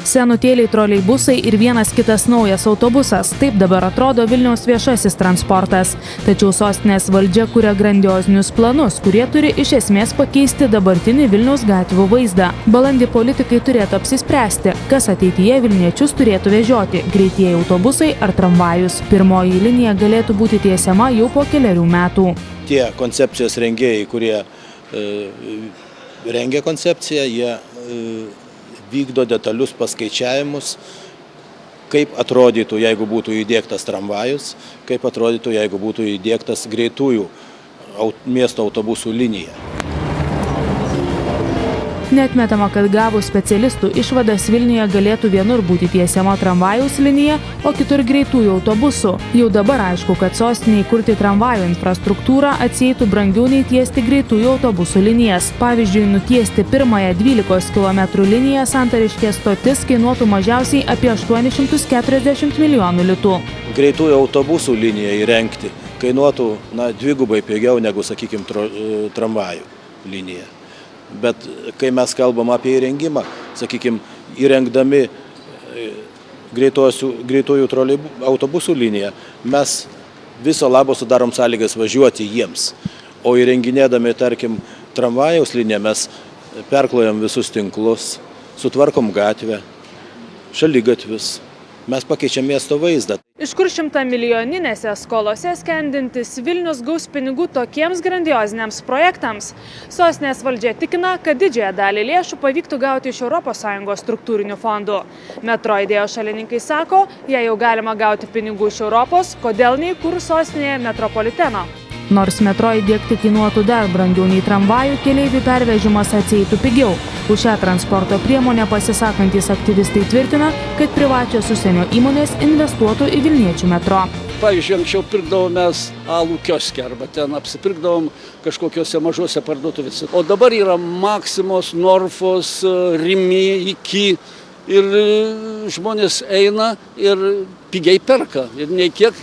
Senutėliai troleibusai ir vienas kitas naujas autobusas. Taip dabar atrodo Vilniaus viešasis transportas. Tačiau sostinės valdžia kuria grandiozinius planus, kurie turi iš esmės pakeisti dabartinį Vilniaus gatvių vaizdą. Balandį politikai turėtų apsispręsti, kas ateityje vilniečius turėtų vežioti – greitieji autobusai ar tramvajus. Pirmoji linija galėtų būti tiesiama jau po kelerių metų. Tie koncepcijos rengėjai, kurie rengia koncepciją, jie vykdo detalius paskaičiavimus, kaip atrodytų, jeigu būtų įdiegtas tramvajus, kaip atrodytų, jeigu būtų įdiegtas greitųjų miesto autobusų linija. Neatmetama, kad gavus specialistų išvadas Vilniuje galėtų vienur būti tiesiama tramvajaus linija, o kitur greitųjų autobusų. Jau dabar aišku, kad sostiniai kurti tramvajų infrastruktūrą atsieitų brangiau nei tiesti greitųjų autobusų linijas. Pavyzdžiui, nutiesti pirmąją 12 km liniją Santariškės stotis kainuotų mažiausiai apie 840 milijonų litų. Greitųjų autobusų liniją įrengti kainuotų dvigubai pigiau negu, sakykime, tramvajų linija. Bet kai mes kalbam apie įrengimą, sakykime, įrengdami greitųjų autobusų liniją, mes viso labo sudarom sąlygas važiuoti jiems. O įrenginėdami, tarkim, tramvajaus liniją, mes perklojam visus tinklus, sutvarkom gatvę, šaligatvius, mes pakeičiam miesto vaizdą. Iš kur 100 milijoninėse skolose skendintis Vilnius gaus pinigų tokiems grandioziniams projektams? Sostinės valdžia tikina, kad didžiąją dalį lėšų pavyktų gauti iš ES struktūrinių fondų. Metro idėjos šalininkai sako, jei jau galima gauti pinigų iš Europos, kodėl neįkūrus sostinėje metropoliteno? Nors metro įdiegti kainuotų dar brangiau nei tramvajų, keleivių pervežimas atsieitų pigiau. Už šią transporto priemonę pasisakantys aktyvistai tvirtina, kad privačios užsienio įmonės investuotų į vilniečių metro. Pavyzdžiui, anksčiau pirkdavom mes alų kioske arba ten apsipirkdavom kažkokiuose mažuose parduotuvėse. O dabar yra Maksimos, Norfos, Rimi, Iki ir žmonės eina ir pigiai perka. Ir nei kiek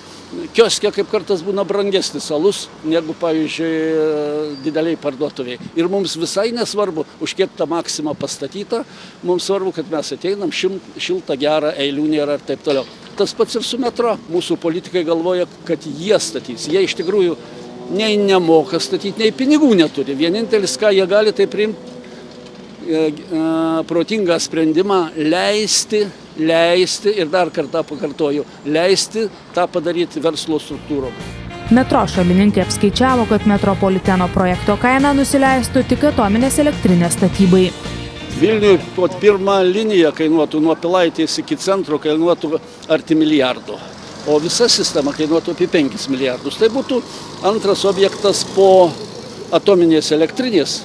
kioske kaip kartas būna brangesnis alus negu, pavyzdžiui, dideliai parduotuviai. Ir mums visai nesvarbu, už kiek ta Maksima pastatyta, mums svarbu, kad mes ateinam, šilta, gera, eilių nėra ir taip toliau. Tas pats ir su metro. Mūsų politikai galvoja, kad jie statys. Jie iš tikrųjų nei nemoka statyti, nei pinigų neturi. Vienintelis, ką jie gali, tai priimti protingą sprendimą leisti ir dar kartą pakartoju, leisti tą padaryti verslo struktūrom. Metro šalininkai apskaičiavo, kad metropoliteno projekto kaina nusileistų tik atominės elektrinės statybai. Vilniui pirmą liniją kainuotų nuo Pilaitės iki centro kainuotų arti milijardo, o visa sistema kainuotų apie 5 milijardus. Tai būtų antras objektas po atominės elektrinės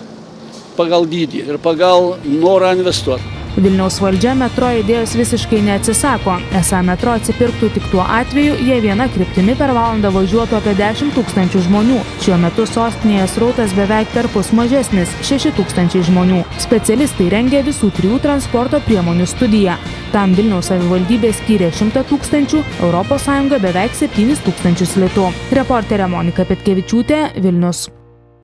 pagal dydį ir pagal norą investuoti. Vilniaus valdžia metro idėjos visiškai neatsisako. Esą metro atsipirktų tik tuo atveju, jei viena kryptimi per valandą važiuotų apie 10 000 žmonių. Šiuo metu sostinėje srautas beveik perpus mažesnis – 6 000 žmonių. Specialistai rengia visų 3 transporto priemonių studiją. Tam Vilniaus savivaldybė skyrė 100 000, ES beveik 7 000 litų. Reporterė Monika Petkevičiūtė, Vilnius.